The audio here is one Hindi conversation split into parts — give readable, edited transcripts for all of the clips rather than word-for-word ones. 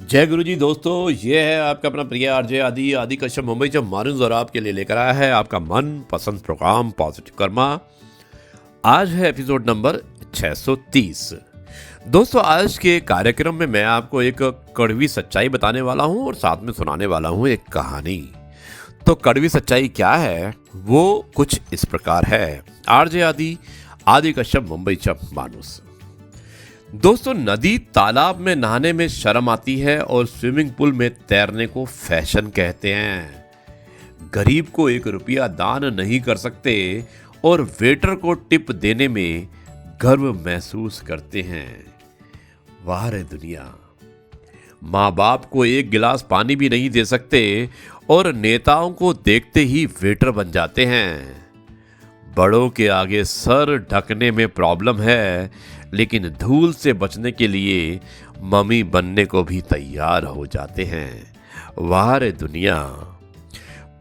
जय गुरु जी दोस्तों, ये है आपका अपना प्रिय आरजे आदि आदि कश्यप मुंबई से मारूंज और आपके लिए लेकर आया है आपका मन पसंद प्रोग्राम पॉजिटिव कर्मा। आज है एपिसोड नंबर 630। दोस्तों, आज के कार्यक्रम में मैं आपको एक कड़वी सच्चाई बताने वाला हूं और साथ में सुनाने वाला हूं एक कहानी। तो कड़वी सच्चाई क्या है वो कुछ इस प्रकार है। आरजे आदि आदि कश्यप मुंबई से मानुस। दोस्तों, नदी तालाब में नहाने में शर्म आती है और स्विमिंग पूल में तैरने को फैशन कहते हैं। गरीब को 1 रुपया दान नहीं कर सकते और वेटर को टिप देने में गर्व महसूस करते हैं। वाह रे दुनिया। माँ बाप को 1 गिलास पानी भी नहीं दे सकते और नेताओं को देखते ही वेटर बन जाते हैं। बड़ों के आगे सर ढकने में प्रॉब्लम है, लेकिन धूल से बचने के लिए मम्मी बनने को भी तैयार हो जाते हैं। वाह रे दुनिया।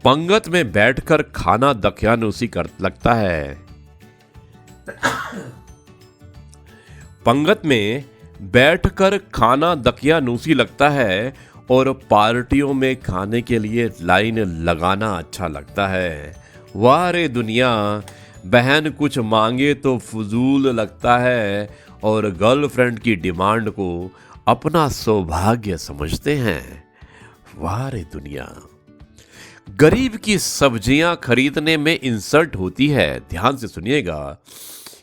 पंगत में बैठकर खाना दकियानूसी कर लगता है। पंगत में बैठकर खाना दकियानूसी लगता है और पार्टियों में खाने के लिए लाइन लगाना अच्छा लगता है। वाह रे दुनिया। बहन कुछ मांगे तो फजूल लगता है और गर्लफ्रेंड की डिमांड को अपना सौभाग्य समझते हैं। वाह रे दुनिया। गरीब की सब्जियां खरीदने में इंसल्ट होती है। ध्यान से सुनिएगा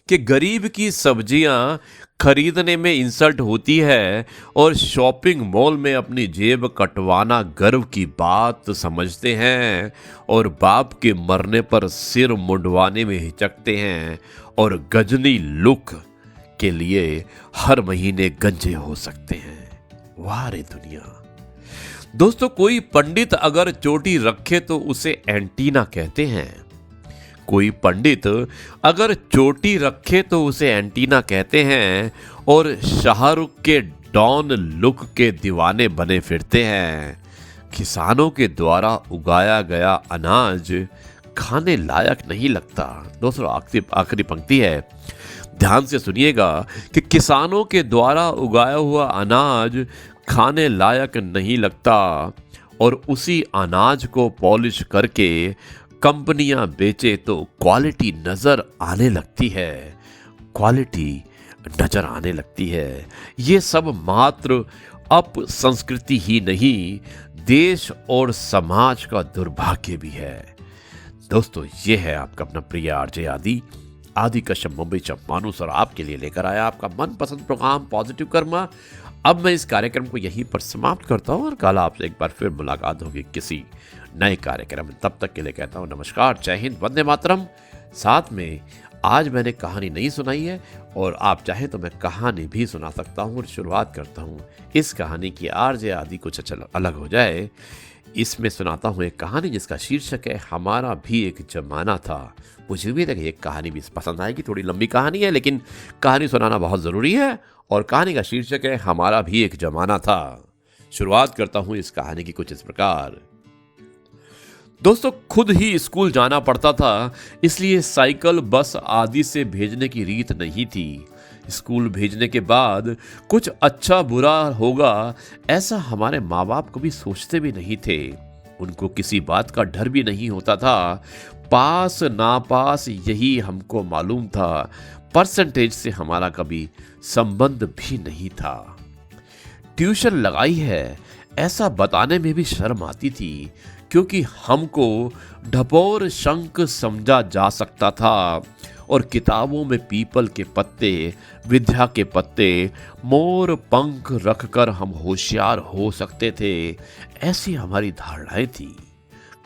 कि गरीब की सब्जियां खरीदने में इंसल्ट होती है और शॉपिंग मॉल में अपनी जेब कटवाना गर्व की बात समझते हैं और बाप के मरने पर सिर मुंडवाने में हिचकते हैं और गजनी लुक के लिए हर महीने गंजे हो सकते हैं। वाह रे दुनिया। दोस्तों, कोई पंडित अगर चोटी रखे तो उसे एंटीना कहते हैं। कोई पंडित अगर चोटी रखे तो उसे एंटीना कहते हैं और शाहरुख के डॉन लुक के दीवाने बने फिरते हैं। किसानों के द्वारा उगाया गया अनाज खाने लायक नहीं लगता। दोस्तों, आखिरी पंक्ति है, ध्यान से सुनिएगा कि किसानों के द्वारा उगाया हुआ अनाज खाने लायक नहीं लगता और उसी अनाज को पॉलिश करके कंपनियां बेचे तो क्वालिटी नजर आने लगती है। क्वालिटी नजर आने लगती है। ये सब मात्र अप संस्कृति ही नहीं, देश और समाज का दुर्भाग्य भी है। दोस्तों, ये है आपका अपना प्रिय आरजे आदि आदि कश्यप मुंबई से मानुस और आपके लिए लेकर आया आपका मनपसंद प्रोग्राम पॉजिटिव कर्मा। अब मैं इस कार्यक्रम को यहीं पर समाप्त करता हूँ और कल आपसे एक बार फिर मुलाकात होगी किसी नए कार्यक्रम में। तब तक के लिए कहता हूँ नमस्कार, जय हिंद, वंदे मातरम। साथ में आज मैंने कहानी नहीं सुनाई है और आप चाहें तो मैं कहानी भी सुना सकता हूँ और शुरुआत करता हूँ इस कहानी की। आरजे आदि कुछ अलग हो जाए, इसमें सुनाता हूँ एक कहानी जिसका शीर्षक है हमारा भी एक जमाना था। मुझे भी लगे एक कहानी भी पसंद आएगी। थोड़ी लंबी कहानी है लेकिन कहानी सुनाना बहुत ज़रूरी है और कहानी का शीर्षक है हमारा भी एक जमाना था। शुरुआत करता हूँ इस कहानी की कुछ इस प्रकार। दोस्तों, खुद ही स्कूल जाना पड़ता था, इसलिए साइकिल बस आदि से भेजने की रीत नहीं थी। स्कूल भेजने के बाद कुछ अच्छा बुरा होगा ऐसा हमारे माँ बाप कभी सोचते भी नहीं थे। उनको किसी बात का डर भी नहीं होता था। पास ना पास यही हमको मालूम था। परसेंटेज से हमारा कभी संबंध भी नहीं था। ट्यूशन लगाई है ऐसा बताने में भी शर्म आती थी, क्योंकि हमको ढपोर शंख समझा जा सकता था और किताबों में पीपल के पत्ते, विद्या के पत्ते, मोर पंख रखकर हम होशियार हो सकते थे, ऐसी हमारी धारणाएं थी।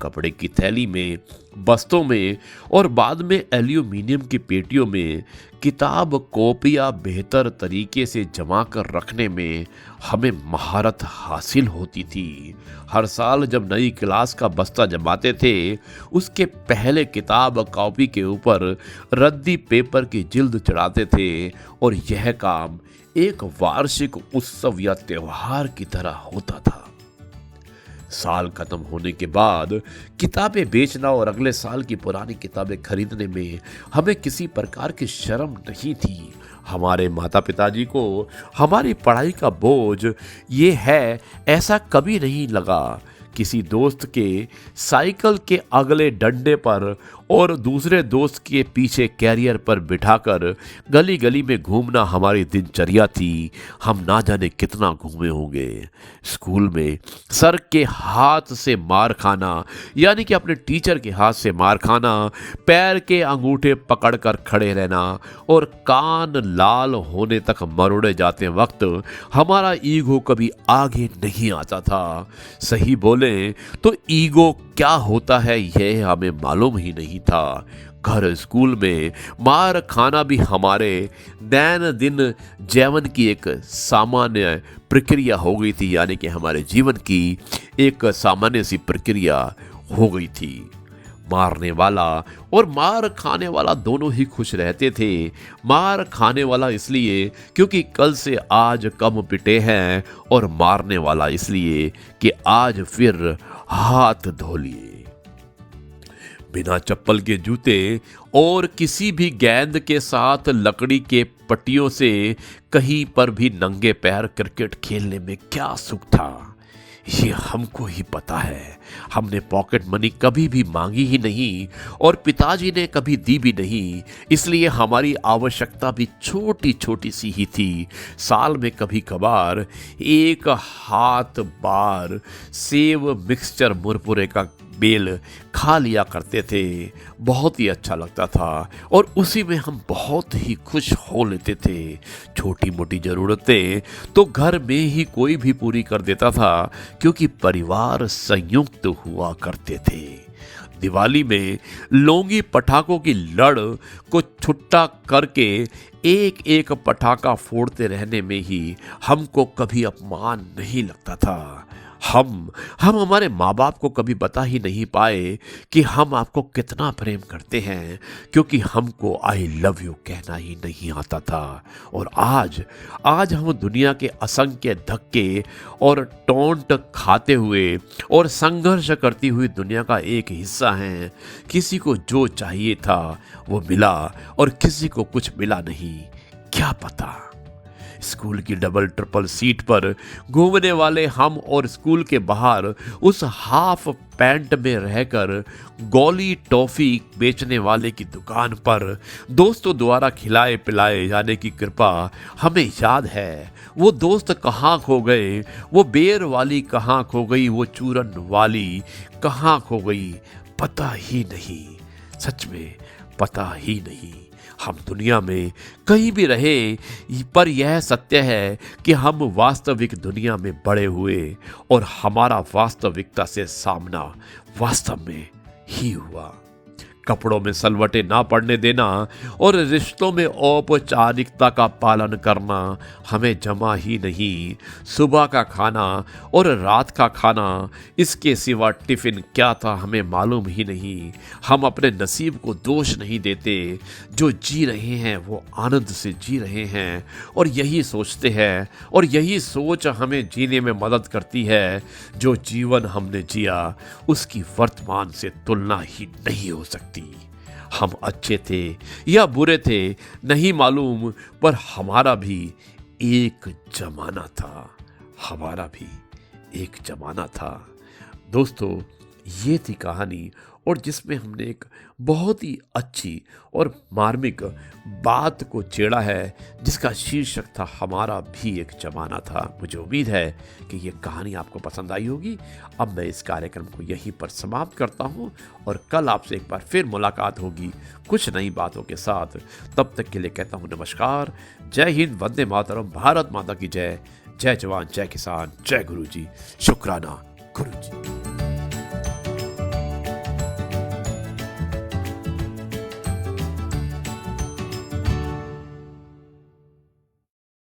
कपड़े की थैली में, बस्तों में और बाद में एल्यूमिनियम की पेटियों में किताब कॉपियाँ बेहतर तरीके से जमा कर रखने में हमें महारत हासिल होती थी। हर साल जब नई क्लास का बस्ता जमाते थे, उसके पहले किताब कॉपी के ऊपर रद्दी पेपर की जिल्द चढ़ाते थे और यह काम एक वार्षिक उत्सव या त्योहार की तरह होता था। साल खत्म होने के बाद किताबें बेचना और अगले साल की पुरानी किताबें खरीदने में हमें किसी प्रकार की शर्म नहीं थी। हमारे माता पिताजी को हमारी पढ़ाई का बोझ ये है ऐसा कभी नहीं लगा। किसी दोस्त के साइकिल के अगले डंडे पर और दूसरे दोस्त के पीछे कैरियर पर बिठाकर गली गली में घूमना हमारी दिनचर्या थी। हम ना जाने कितना घूमे होंगे। स्कूल में सर के हाथ से मार खाना, यानी कि अपने टीचर के हाथ से मार खाना, पैर के अंगूठे पकड़कर खड़े रहना और कान लाल होने तक मरोड़े जाते वक्त हमारा ईगो कभी आगे नहीं आता था। सही बोले तो ईगो क्या होता है यह हमें मालूम ही नहीं था। घर स्कूल में मार खाना भी हमारे दैनंदिन जीवन की एक सामान्य प्रक्रिया हो गई थी, यानी कि हमारे जीवन की एक सामान्य सी प्रक्रिया हो गई थी। मारने वाला और मार खाने वाला दोनों ही खुश रहते थे। मार खाने वाला इसलिए क्योंकि कल से आज कम पिटे हैं, और मारने वाला इसलिए कि आज फिर हाथ धो लिए। बिना चप्पल के जूते और किसी भी गेंद के साथ लकड़ी के पट्टियों से कहीं पर भी नंगे पैर क्रिकेट खेलने में क्या सुख था, ये हमको ही पता है। हमने पॉकेट मनी कभी भी मांगी ही नहीं और पिताजी ने कभी दी भी नहीं, इसलिए हमारी आवश्यकता भी छोटी छोटी सी ही थी। साल में कभी कभार एक हाथ बार सेव मिक्सचर मुरमुरे का बेल खा लिया करते थे। बहुत ही अच्छा लगता था और उसी में हम बहुत ही खुश हो लेते थे। छोटी मोटी ज़रूरतें तो घर में ही कोई भी पूरी कर देता था, क्योंकि परिवार संयुक्त हुआ करते थे। दिवाली में लौंगी पटाखों की लड़ को छुट्टा करके एक एक पटाखा फोड़ते रहने में ही हमको कभी अपमान नहीं लगता था। हम हमारे माँ बाप को कभी बता ही नहीं पाए कि हम आपको कितना प्रेम करते हैं, क्योंकि हमको आई लव यू कहना ही नहीं आता था। और आज हम दुनिया के असंख्य धक्के और टोंट खाते हुए और संघर्ष करती हुई दुनिया का एक हिस्सा हैं। किसी को जो चाहिए था वो मिला और किसी को कुछ मिला नहीं, क्या पता। स्कूल की डबल ट्रिपल सीट पर घूमने वाले हम और स्कूल के बाहर उस हाफ पैंट में रहकर गोली टॉफी बेचने वाले की दुकान पर दोस्तों द्वारा खिलाए पिलाए जाने की कृपा हमें याद है। वो दोस्त कहाँ खो गए, वो बेर वाली कहाँ खो गई, वो चूरन वाली कहाँ खो गई, पता ही नहीं। सच में पता ही नहीं। हम दुनिया में कहीं भी रहे, पर यह सत्य है कि हम वास्तविक दुनिया में बड़े हुए और हमारा वास्तविकता से सामना वास्तव में ही हुआ। कपड़ों में सलवटें ना पड़ने देना और रिश्तों में औपचारिकता का पालन करना हमें जमा ही नहीं। सुबह का खाना और रात का खाना, इसके सिवा टिफिन क्या था हमें मालूम ही नहीं। हम अपने नसीब को दोष नहीं देते। जो जी रहे हैं वो आनंद से जी रहे हैं और यही सोचते हैं, और यही सोच हमें जीने में मदद करती है। जो जीवन हमने जिया उसकी वर्तमान से तुलना ही नहीं हो सकती। हम अच्छे थे या बुरे थे नहीं मालूम, पर हमारा भी एक जमाना था। हमारा भी एक जमाना था। दोस्तों, ये थी कहानी, और जिसमें हमने एक बहुत ही अच्छी और मार्मिक बात को छेड़ा है, जिसका शीर्षक था हमारा भी एक जमाना था। मुझे उम्मीद है कि ये कहानी आपको पसंद आई होगी। अब मैं इस कार्यक्रम को यहीं पर समाप्त करता हूँ और कल आपसे एक बार फिर मुलाकात होगी कुछ नई बातों के साथ। तब तक के लिए कहता हूँ नमस्कार, जय हिंद, वंदे मातरम, भारत माता की जय। जय जवान, जय किसान, जय गुरु जी, शुक्राना गुरु जी।